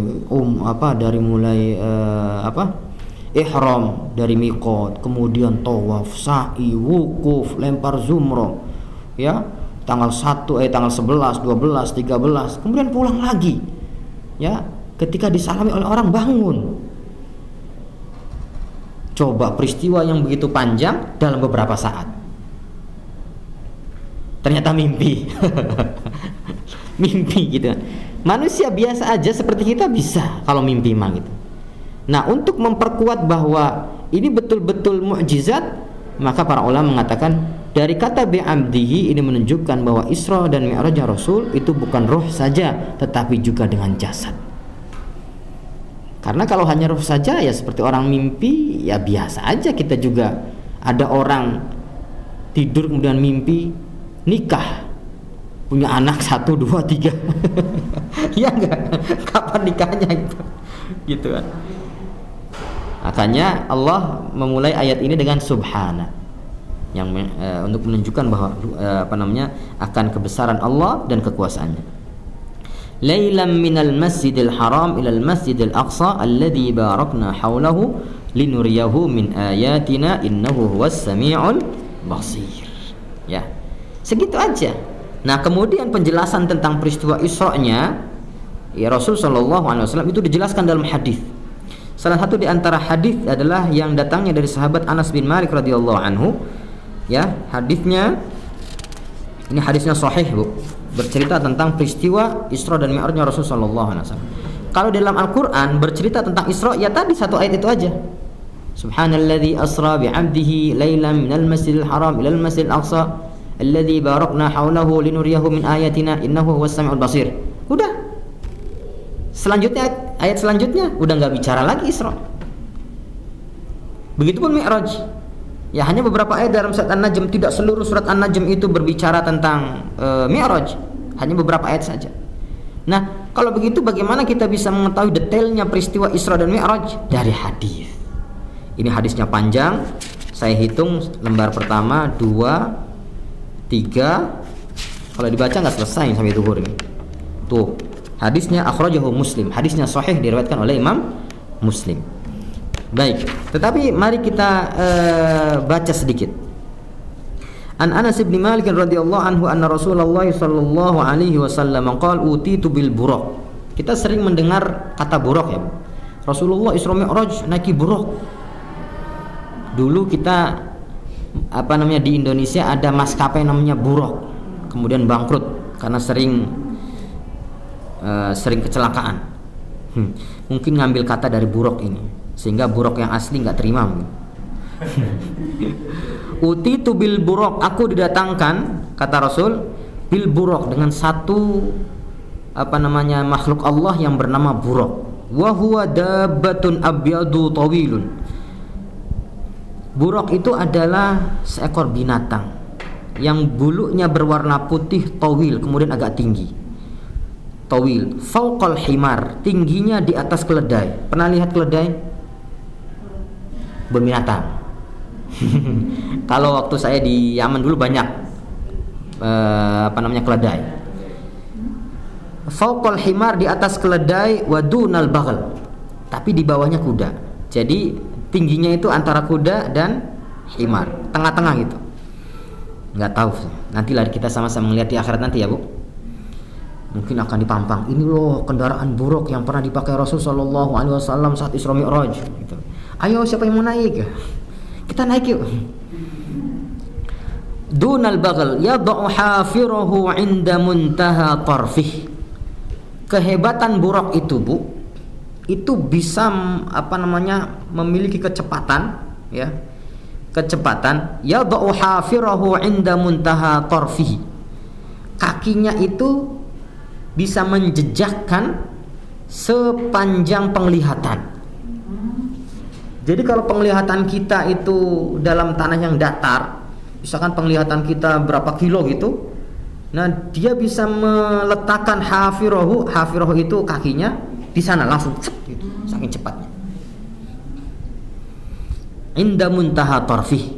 ihram dari miqat, kemudian tawaf, sa'i, wukuf, lempar zumrah, ya, tanggal 11, 12, 13, kemudian pulang lagi, ya, ketika disalami oleh orang bangun. Coba peristiwa yang begitu panjang dalam beberapa saat, ternyata mimpi. Mimpi gitu kan. Manusia biasa aja seperti kita bisa kalau mimpi mah gitu. Nah, untuk memperkuat bahwa ini betul-betul mukjizat, maka para ulama mengatakan dari kata bi'abdihi ini menunjukkan bahwa Isra dan Mi'rajnya Rasul itu bukan ruh saja, tetapi juga dengan jasad. Karena kalau hanya ruh saja ya seperti orang mimpi, ya biasa aja kita juga. Ada orang tidur kemudian mimpi nikah, punya anak 1, 2, 3. Ya enggak? Kapan nikahnya itu? Gitu kan. Makanya Allah memulai ayat ini dengan subhana, yang untuk menunjukkan bahwa akan kebesaran Allah dan kekuasaannya. Lailam minal masjidil haram ilal masjidil aqsa alladzi barakna haulahu linuriyahu min ayatina innahu huwas samiul basir. Ya. Segitu aja. Nah, kemudian penjelasan tentang peristiwa Isra-nya ya Rasul sallallahu alaihi wasallam itu dijelaskan dalam hadis. Salah satu di antara hadis adalah yang datangnya dari sahabat Anas bin Malik radhiyallahu anhu. Ya, hadisnya ini hadisnya sahih, Bu. Bercerita tentang peristiwa Isra dan Mi'rajnya Rasul sallallahu alaihi wasallam. Kalau dalam Al-Qur'an bercerita tentang Isra ya tadi satu ayat itu aja. Subhanalladzi asra bi 'abdihi lailan minal masjidil haram ilal masjidil aqsa alladzi barakna haulahu linuriyahu min ayatina innahu huwas samiul basir. Udah. Selanjutnya, ayat selanjutnya udah nggak bicara lagi Isra. Begitupun Mi'raj. Ya, hanya beberapa ayat dalam surat An-Najm, tidak seluruh surat An-Najm itu berbicara tentang Mi'raj. Hanya beberapa ayat saja. Nah, kalau begitu bagaimana kita bisa mengetahui detailnya peristiwa Isra dan Mi'raj? Dari hadis. Ini hadisnya panjang. Saya hitung lembar pertama 2, 3, kalau dibaca nggak selesai sampai zuhur ini. Tuh, hadisnya akhrajahu Muslim, hadisnya sahih diriwayatkan oleh Imam Muslim. Baik, tetapi mari kita baca sedikit. An Anas bin Malik radhiyallahu anhu anna Rasulullah sallallahu alaihi wasallam qala utitu bil buraq. Kita sering mendengar kata buraq ya, Bu. Rasulullah Isra Mi'raj naiki buraq. Dulu kita di Indonesia ada maskapai namanya buraq, kemudian bangkrut karena sering kecelakaan. Mungkin ngambil kata dari buraq ini, sehingga buraq yang asli nggak terima. Utitu bil buraq, aku didatangkan, kata Rasul, bil buraq, dengan satu makhluk Allah yang bernama buraq. Wa huwa dabbatun abyadu tawilun. Buraq itu adalah seekor binatang yang bulunya berwarna putih, tawil, kemudian agak tinggi. Tawil, fauqal himar, tingginya di atas keledai. Pernah lihat keledai? Berbinatang. Kalau waktu saya di Yaman dulu banyak keledai. Fauqal himar, di atas keledai, wadunal baghl, tapi di bawahnya kuda. Jadi tingginya itu antara kuda dan himar, tengah-tengah gitu. Nggak tahu, nantilah kita sama-sama melihat di akhirat nanti ya, Bu. Mungkin akan dipampang, ini loh kendaraan buruk yang pernah dipakai Rasul sallallahu alaihi wasallam saat Isra Mi'raj gitu. Ayo, siapa yang mau naik? Kita naik yuk. Dunal baghl yad'u hafirahu 'inda muntaha tarfih. Kehebatan buraq itu, Bu, itu bisa memiliki kecepatan, ya. Kecepatan yad'u hafirahu 'inda muntaha tarfih. Kakinya itu bisa menjejakkan sepanjang penglihatan. Jadi kalau penglihatan kita itu dalam tanah yang datar, misalkan penglihatan kita berapa kilo gitu, nah dia bisa meletakkan hafirahu itu kakinya di sana langsung gitu, saking cepatnya. Inda muntaha tarfih.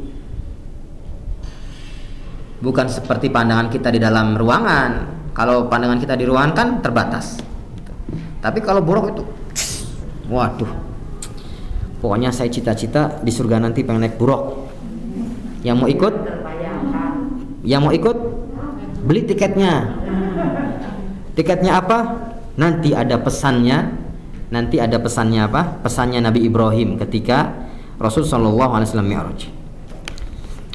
Bukan seperti pandangan kita di dalam ruangan. Kalau pandangan kita di ruangan kan terbatas. Tapi kalau buraq itu, waduh. Pokoknya saya cita-cita di surga nanti pengen naik buraq. Yang mau ikut? Yang mau ikut? Beli tiketnya. Tiketnya apa? Nanti ada pesannya. Nanti ada pesannya apa? Pesannya Nabi Ibrahim ketika Rasul sallallahu alaihi wasallam Mi'raj.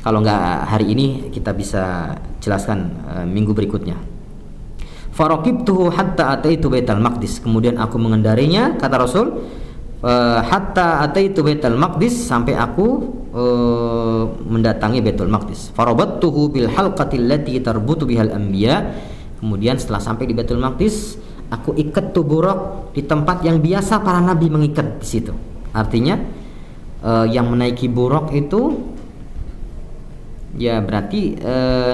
Kalau nggak hari ini kita bisa jelaskan minggu berikutnya. Faraqibtuhu hatta ataitu Baitul Maqdis. Kemudian aku mengendarinya, kata Rasul, hatta ataitu Baitul Maqdis, sampai aku mendatangi Baitul Maqdis. Farabattuhu bil halqati allati tarbutu bihal anbiya. Kemudian setelah sampai di Baitul Maqdis, aku ikat tuh buraq di tempat yang biasa para nabi mengikat di situ. Artinya yang menaiki buraq itu ya berarti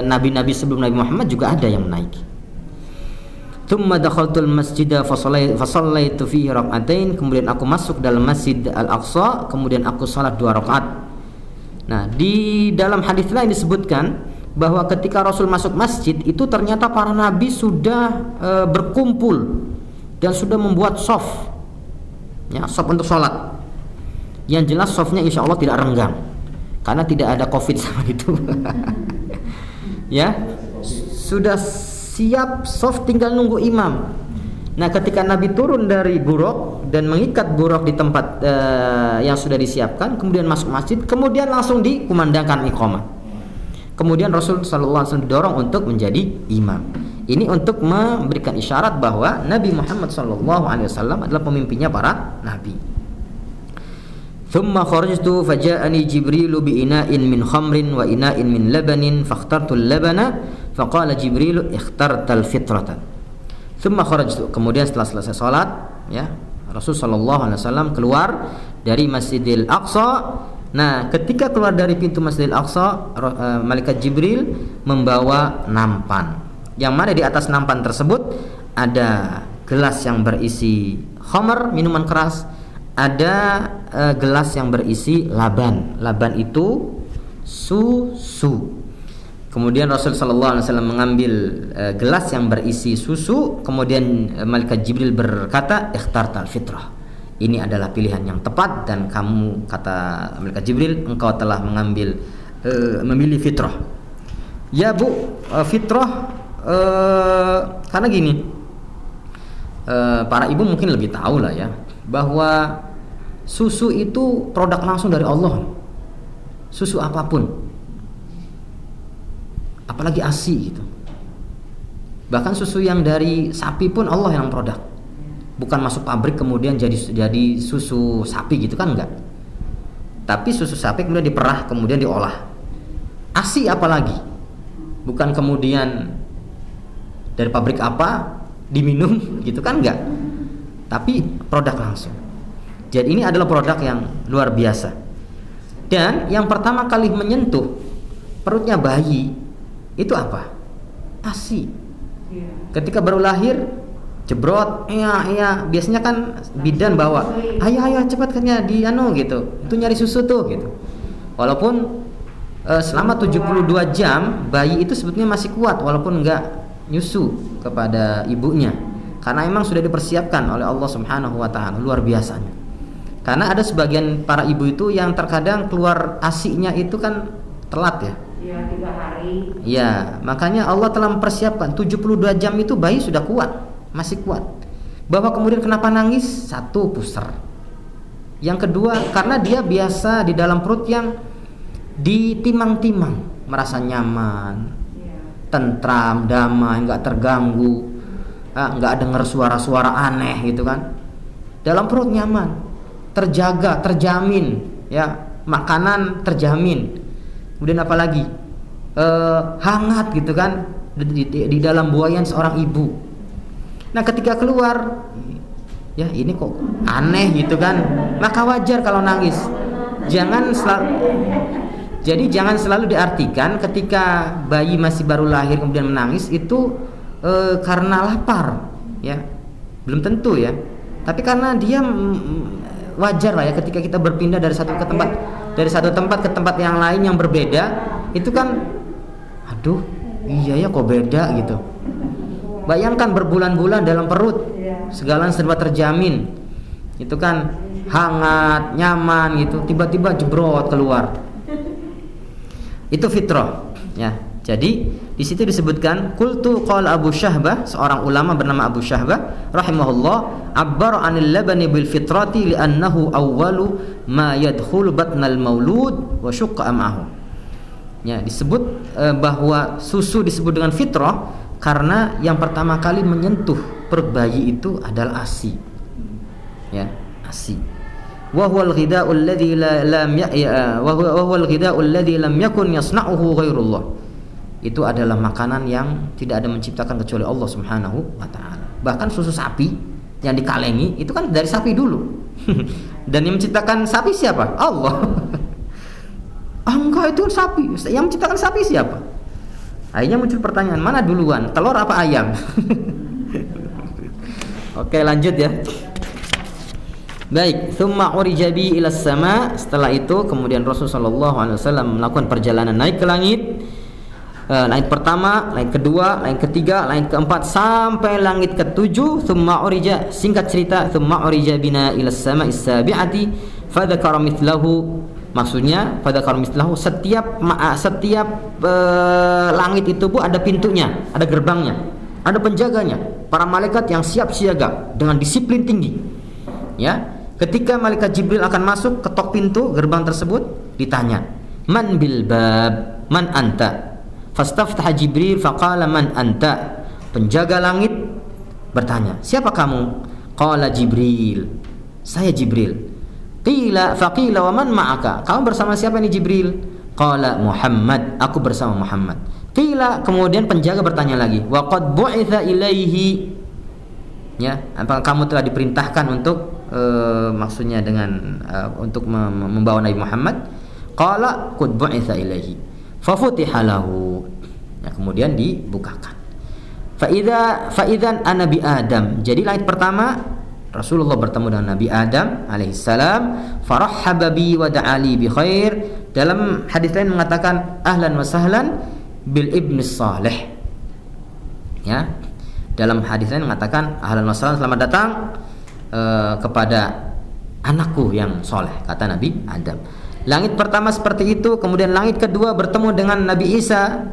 nabi-nabi sebelum Nabi Muhammad juga ada yang menaiki. Thumma dakhaltul masjida fa shallaitu fihi rak'atain. Kemudian aku masuk dalam Masjid Al-Aqsa, kemudian aku salat 2 rakaat. Nah, di dalam hadis lain disebutkan bahwa ketika Rasul masuk masjid itu ternyata para nabi sudah berkumpul dan sudah membuat shaf. Ya, shaf untuk salat. Yang jelas shafnya insya Allah tidak renggang karena tidak ada Covid sama itu. Ya, sudah siap shaf, tinggal nunggu imam. Nah, ketika Nabi turun dari buraq dan mengikat buraq di tempat yang sudah disiapkan, kemudian masuk masjid, kemudian langsung dikumandangkan iqamah. Kemudian Rasul sallallahu alaihi wasallam didorong untuk menjadi imam. Ini untuk memberikan isyarat bahwa Nabi Muhammad sallallahu alaihi wasallam adalah pemimpinnya para nabi. Thumma kharajtu faja'ani Jibrilu bi ina'in min khamrin wa ina'in min labanin fakhtartu al-labana faqala Jibrilu ikhtartal fitrata. Thumma kharajtu, kemudian setelah selesai salat, ya, Rasul sallallahu alaihi wasallam keluar dari Masjidil Aqsa. Nah, ketika keluar dari pintu Masjidil Aqsa, malaikat Jibril membawa nampan. Yang mana di atas nampan tersebut ada gelas yang berisi khamr, minuman keras, ada gelas yang berisi laban. Laban itu susu. Kemudian Rasul sallallahu alaihi wasallam mengambil gelas yang berisi susu, kemudian malaikat Jibril berkata, "Ikhtartal fitrah." ini adalah pilihan yang tepat dan kamu, kata malaikat Jibril, engkau telah memilih fitrah. Ya Bu, fitrah karena gini, para ibu mungkin lebih tahu lah ya, bahwa susu itu produk langsung dari Allah. Susu apapun, apalagi ASI gitu. Bahkan susu yang dari sapi pun Allah yang produk, bukan masuk pabrik kemudian jadi susu sapi gitu kan, enggak. Tapi susu sapi kemudian diperah kemudian diolah. ASI apalagi, bukan kemudian dari pabrik apa diminum gitu kan, enggak. Tapi produk langsung. Jadi ini adalah produk yang luar biasa. Dan yang pertama kali menyentuh perutnya bayi itu apa? ASI. Ketika baru lahir, jebrot, iya, biasanya kan bidan bawa, ayo cepat katanya di gitu, itu nyari susu tuh gitu. Walaupun selama 72 jam bayi itu sebetulnya masih kuat walaupun enggak nyusu kepada ibunya, karena emang sudah dipersiapkan oleh Allah Subhanahu wa taala, luar biasanya. Karena ada sebagian para ibu itu yang terkadang keluar ASI-nya itu kan telat ya. Iya, 3 hari. Iya, makanya Allah telah mempersiapkan 72 jam itu bayi sudah kuat, masih kuat. Bahwa kemudian kenapa nangis? Satu, puser. Yang kedua, karena dia biasa di dalam perut yang ditimang-timang, merasa nyaman, tentram, damai, nggak terganggu, nggak dengar suara-suara aneh gitu kan. Dalam perut nyaman, terjaga, terjamin, ya, makanan terjamin. Kemudian apa lagi? Hangat gitu kan di dalam buayan seorang ibu. Nah, ketika keluar, ya ini kok aneh gitu kan, maka wajar kalau nangis. Jangan selalu diartikan ketika bayi masih baru lahir kemudian menangis itu karena lapar, ya, belum tentu ya. Tapi karena dia wajar lah ya, ketika kita berpindah dari satu tempat ke tempat yang lain yang berbeda, itu kan, aduh, iya ya kok beda gitu. Bayangkan berbulan-bulan dalam perut, segala serba terjamin, itu kan hangat, nyaman gitu, tiba-tiba jebrot keluar. Itu fitrah, ya. Jadi di situ disebutkan qultu qala Abu Syahbah, seorang ulama bernama Abu Syahbah rahimahullah, abbar 'anil labani bil fitrati li'annahu awwalu ma yadkhulu batnal maulud wa syaqqa am'ahu. Ya, disebut bahwa susu disebut dengan fitrah karena yang pertama kali menyentuh perut bayi itu adalah ASI. Ya, ASI. Wa huwal ghidha'u alladhi lam yakun yasna'uhu ghairullah. Itu adalah makanan yang tidak ada menciptakan kecuali Allah Subhanahu wa taala. Bahkan susu sapi yang dikalengi itu kan dari sapi dulu. Dan yang menciptakan sapi siapa? Allah. Enggak, itu sapi. Yang menciptakan sapi siapa? Akhirnya muncul pertanyaan, mana duluan, telur apa ayam? Oke, lanjut ya. Baik, thumma urija bi ila sama. Setelah itu kemudian Rasulullah sallallahu alaihi wasallam melakukan perjalanan naik ke langit. Langit pertama, langit kedua, langit ketiga, langit keempat sampai langit ketujuh. Thumma urija, singkat cerita, thumma urija bina ila sama'is sabi'ati fadzakara mithlahu. Maksudnya fadzakara mithlahu, setiap langit itu Bu ada pintunya, ada gerbangnya, ada penjaganya, para malaikat yang siap siaga dengan disiplin tinggi. Ya, ketika malaikat Jibril akan masuk ketok pintu gerbang tersebut, ditanya, "Man bil bab? Man anta?" Fastaftah Jibril faqala man anta. Penjaga langit bertanya, "Siapa kamu?" Qala Jibril, "Saya Jibril." Faqila wa man ma'aka? Kamu bersama siapa ini Jibril? Qala Muhammad, aku bersama Muhammad. Qila, kemudian penjaga bertanya lagi, wa qad bu'itha ilaihi. Ya, apakah kamu telah diperintahkan untuk maksudnya dengan untuk membawa Nabi Muhammad? Qala qad bu'itha ilaihi. Fafutiha lahu. Ya, kemudian dibukakan. Fa idzan ana bi Adam. Jadi langit pertama Rasulullah bertemu dengan Nabi Adam alaihissalam. Farahhaba bi wa da'ali bi khair. Dalam hadis lain mengatakan ahlan wa sahlan bil ibni salih. Ya. Dalam hadis lain mengatakan ahlan wa sahlan, selamat datang kepada anakku yang soleh, kata Nabi Adam. Langit pertama seperti itu, kemudian langit kedua bertemu dengan Nabi Isa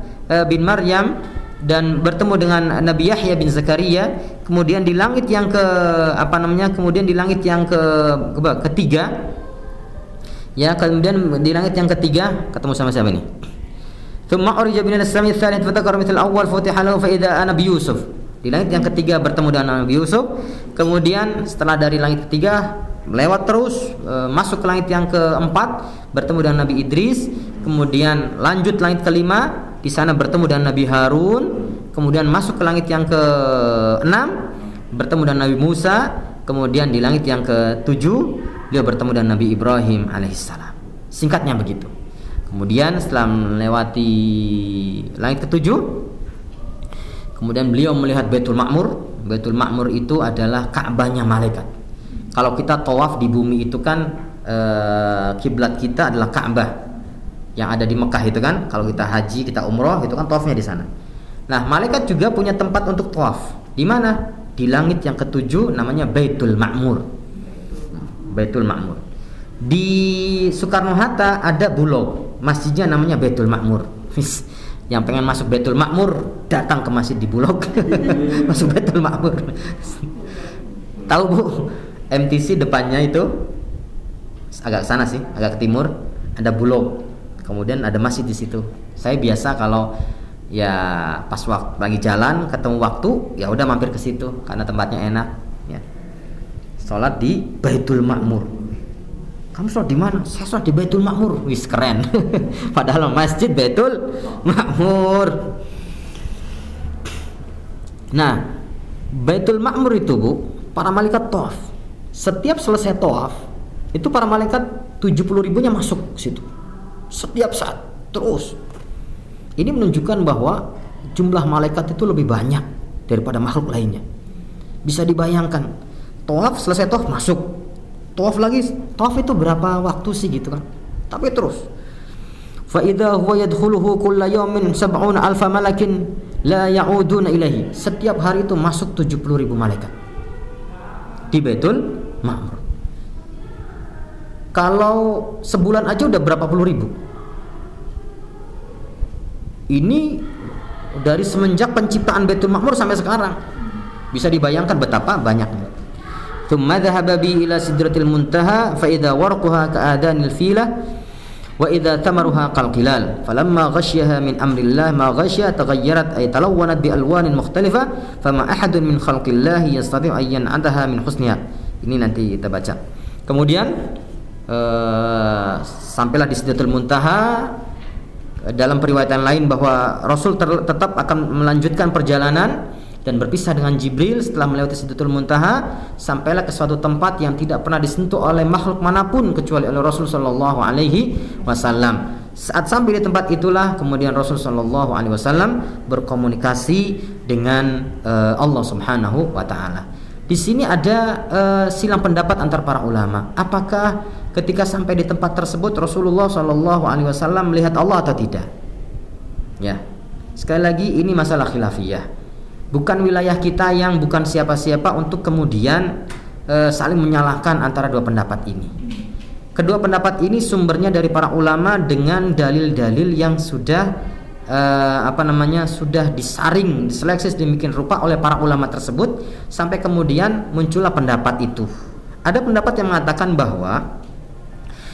bin Maryam dan bertemu dengan Nabi Yahya bin Zakaria. Kemudian di langit yang kemudian di langit yang ketiga, ya, kemudian di langit yang ketiga ketemu sama siapa nih? Tsumma urija bin as-sami ats-tsalits fa dzakara mithla al-awwal futiha lahu fa idza ana bi Yusuf. Di langit yang ketiga bertemu dengan Nabi Yusuf. Kemudian setelah dari langit ketiga lewat terus masuk ke langit yang keempat bertemu dengan Nabi Idris. Kemudian lanjut langit kelima, di sana bertemu dengan Nabi Harun. Kemudian masuk ke langit yang ke-6 bertemu dengan Nabi Musa. Kemudian di langit yang ke-7 beliau bertemu dengan Nabi Ibrahim alaihissalam. Singkatnya begitu. Kemudian setelah melewati langit ke-7, kemudian beliau melihat Baitul Ma'mur. Baitul Ma'mur itu adalah Ka'bahnya malaikat. Kalau kita tawaf di bumi itu kan kiblat kita adalah Ka'bah yang ada di Mekah itu kan. Kalau kita haji, kita umroh, itu kan tawafnya di sana. Nah, malaikat juga punya tempat untuk tawaf. Di mana? Di langit yang ke-7 namanya Baitul Ma'mur. Baitul Ma'mur. Di Soekarno-Hatta ada Bulog, masjidnya namanya Baitul Ma'mur. Yang pengen masuk Baitul Ma'mur datang ke masjid di Bulog. Masuk Baitul Ma'mur. Tahu Bu, MTC depannya itu agak ke sana sih, agak ke timur, ada Bulog. Kemudian ada masjid di situ. Saya biasa kalau ya pas waktu lagi jalan ketemu waktu, ya udah mampir ke situ karena tempatnya enak, ya. Sholat di Baitul Ma'mur. Kamu sholat di mana? Saya sholat di Baitul Ma'mur. Wis, keren. Padahal masjid Baitul Ma'mur. Nah, Baitul Ma'mur itu Bu, para malaikat tawaf. Setiap selesai tawaf, itu para malaikat 70.000-nya masuk ke situ. Setiap saat, terus. Ini menunjukkan bahwa jumlah malaikat itu lebih banyak daripada makhluk lainnya. Bisa dibayangkan, tawaf selesai tawaf masuk, tawaf lagi, tawaf itu berapa waktu sih gitu kan? Tapi terus. Fa idza huwa yadkhuluhu kulla yawmin 70,000 malakin la ya'uduna ilaihi. Setiap hari itu masuk 70.000 malaikat di Baitul Ma'mur. Kalau sebulan aja udah berapa puluh ribu. Ini dari semenjak penciptaan Baitul Ma'mur sampai sekarang. Bisa dibayangkan betapa banyaknya. Tsumma dhahaba bi ila sidratil muntaha fa idza warquha ka'adanil filah wa idza thamaruha qalqilal falamma ghasyaha min amrillah ma ghasya taghayyarat ay talawwanat bi alwanin mukhtalifah fama ahadun min khalqillah yastati' an yan'adaha min husniha. Ini nanti kita baca. Kemudian sampailah di Sidratul Muntaha. Dalam periwayatan lain bahwa Rasul tetap akan melanjutkan perjalanan dan berpisah dengan Jibril setelah melewati Sidratul Muntaha, sampailah ke suatu tempat yang tidak pernah disentuh oleh makhluk manapun kecuali oleh Rasul sallallahu alaihi wasallam. Saat sampai di tempat itulah kemudian Rasul sallallahu alaihi wasallam berkomunikasi dengan Allah Subhanahu wa taala. Di sini ada silang pendapat antar para ulama. Apakah ketika sampai di tempat tersebut Rasulullah sallallahu alaihi wasallam melihat Allah atau tidak? Ya. Sekali lagi ini masalah khilafiyah. Bukan wilayah kita yang bukan siapa-siapa untuk kemudian saling menyalahkan antara dua pendapat ini. Kedua pendapat ini sumbernya dari para ulama dengan dalil-dalil yang sudah sudah disaring, diseleksi sedemikian rupa oleh para ulama tersebut sampai kemudian muncullah pendapat itu. Ada pendapat yang mengatakan bahwa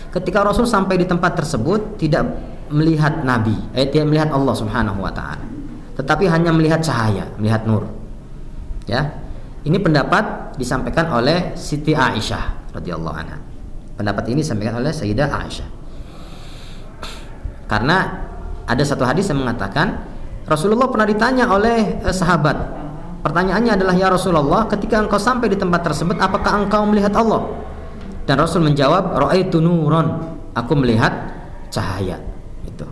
ketika Rasul sampai di tempat tersebut tidak melihat Nabi, tidak melihat Allah Subhanahu wa taala, tetapi hanya melihat cahaya, melihat nur. Ya. Ini pendapat disampaikan oleh Siti Aisyah radhiyallahu anha. Pendapat ini disampaikan oleh Sayyidah Aisyah. Karena ada satu hadis yang mengatakan Rasulullah pernah ditanya oleh sahabat. Pertanyaannya adalah, ya Rasulullah, ketika engkau sampai di tempat tersebut apakah engkau melihat Allah? Dan Rasul menjawab, ra'aitu nuran, aku melihat cahaya. Itu.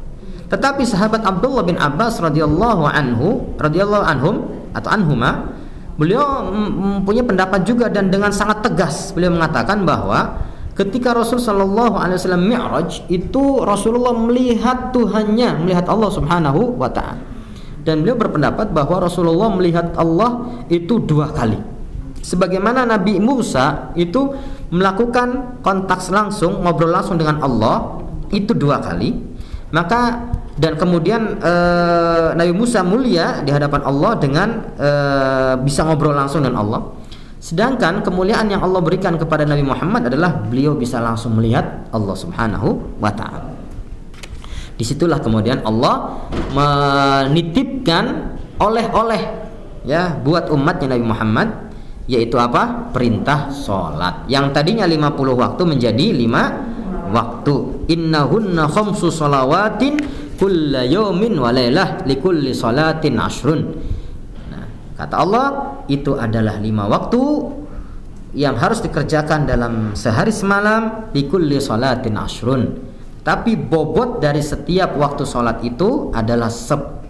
Tetapi sahabat Abdullah bin Abbas radhiyallahu anhum atau anhuma, beliau mempunyai pendapat juga dan dengan sangat tegas beliau mengatakan bahwa ketika Rasul sallallahu alaihi wasallam Mi'raj itu Rasulullah melihat Tuhannya, melihat Allah Subhanahu wa taala. Dan beliau berpendapat bahwa Rasulullah melihat Allah itu 2 kali. Sebagaimana Nabi Musa itu melakukan kontak langsung, ngobrol langsung dengan Allah itu 2 kali, maka dan kemudian Nabi Musa mulia di hadapan Allah dengan bisa ngobrol langsung dengan Allah. Sedangkan kemuliaan yang Allah berikan kepada Nabi Muhammad adalah beliau bisa langsung melihat Allah Subhanahu wa ta'ala. Disitulah kemudian Allah menitipkan oleh-oleh ya buat umatnya Nabi Muhammad, yaitu apa? Perintah sholat yang tadinya 50 waktu menjadi 5 waktu. Innahunna khamsu shalawatin kulla yawmin wa lailah likulli salatin ashrun. Nah, kata Allah, itu adalah 5 waktu yang harus dikerjakan dalam sehari semalam, likulli salatin ashrun. Tapi bobot dari setiap waktu sholat itu adalah 10.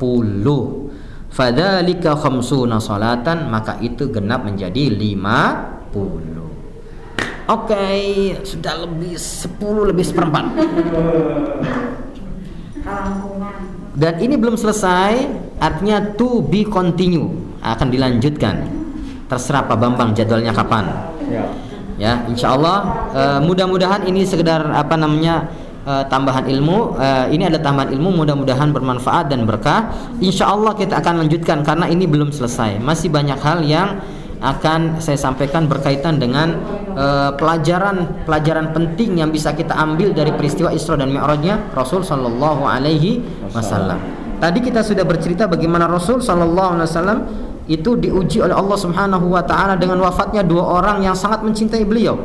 Fadzalika khamsuna salatan, maka itu genap menjadi 50. Oke, sudah lebih 10 lebih seperempat. Dan ini belum selesai, artinya to be continue, akan dilanjutkan. Terserah Pak Bambang jadwalnya kapan. Ya, insya Allah mudah-mudahan ini sekedar tambahan ilmu. Ini ada tambahan ilmu, mudah-mudahan bermanfaat dan berkah. Insya Allah kita akan lanjutkan karena ini belum selesai. Masih banyak hal yang akan saya sampaikan berkaitan dengan pelajaran penting yang bisa kita ambil dari peristiwa Isra dan Mi'rajnya Rasul Sallallahu Alaihi Wasallam. Tadi kita sudah bercerita bagaimana Rasul Sallallahu Alaihi Wasallam itu diuji oleh Allah Subhanahu Wa Taala dengan wafatnya 2 orang yang sangat mencintai beliau.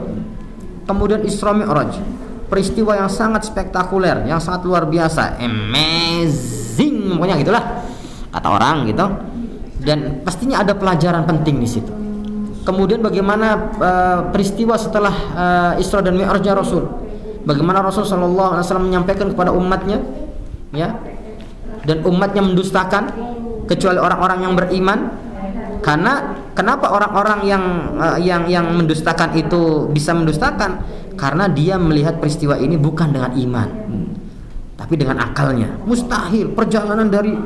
Kemudian Isra Mi'raj, peristiwa yang sangat spektakuler, yang sangat luar biasa, amazing, pokoknya gitulah kata orang gitu. Dan pastinya ada pelajaran penting di situ. Kemudian bagaimana peristiwa setelah Isra dan Mi'rajnya Rasul, bagaimana Rasul Sallallahu Alaihi Wasallam menyampaikan kepada umatnya, ya, dan umatnya mendustakan kecuali orang-orang yang beriman. Karena kenapa orang-orang yang mendustakan itu bisa mendustakan? Karena dia melihat peristiwa ini bukan dengan iman, tapi dengan akalnya. Mustahil perjalanan dari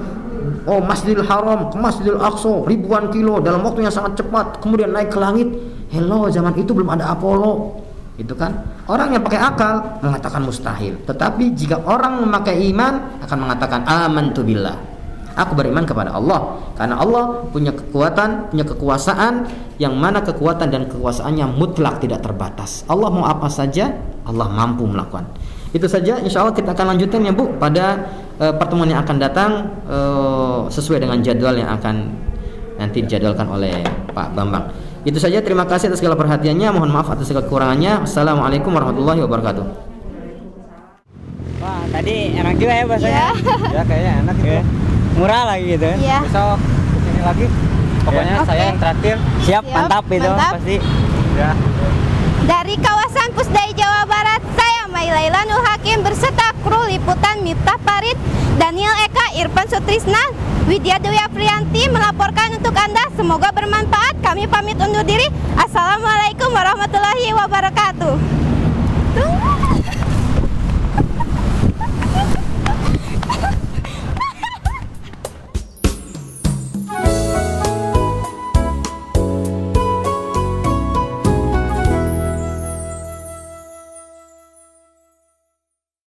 Masjidil Haram ke Masjidil Aqsa ribuan kilo dalam waktu yang sangat cepat, kemudian naik ke langit. Hello, zaman itu belum ada Apollo, itu kan. Orang yang pakai akal mengatakan mustahil, tetapi jika orang memakai iman akan mengatakan amantu billah, aku beriman kepada Allah. Karena Allah punya kekuatan, punya kekuasaan, yang mana kekuatan dan kekuasaannya mutlak, tidak terbatas. Allah mau apa saja, Allah mampu melakukan. Itu saja, insya Allah kita akan lanjutkan ya Bu pada pertemuan yang akan datang, sesuai dengan jadwal yang akan nanti dijadwalkan oleh Pak Bambang. Itu saja, terima kasih atas segala perhatiannya, mohon maaf atas segala kekurangannya. Assalamualaikum warahmatullahi wabarakatuh. Wah, tadi enak juga ya bahasanya. Ya kayaknya enak gitu. Murah lagi gitu. Iya. Besok kesini lagi. Pokoknya Oke. saya yang traktir. Siap, mantap itu mantap. pasti. Ya. Dari kawasan Pusdai Jawa Barat, saya Mailaila Nur Hakim berserta kru liputan Miftah Farid, Daniel Eka, Irfan Sutrisna, Widya Dewi Aprianti melaporkan untuk Anda. Semoga bermanfaat. Kami pamit undur diri. Assalamualaikum warahmatullahi wabarakatuh.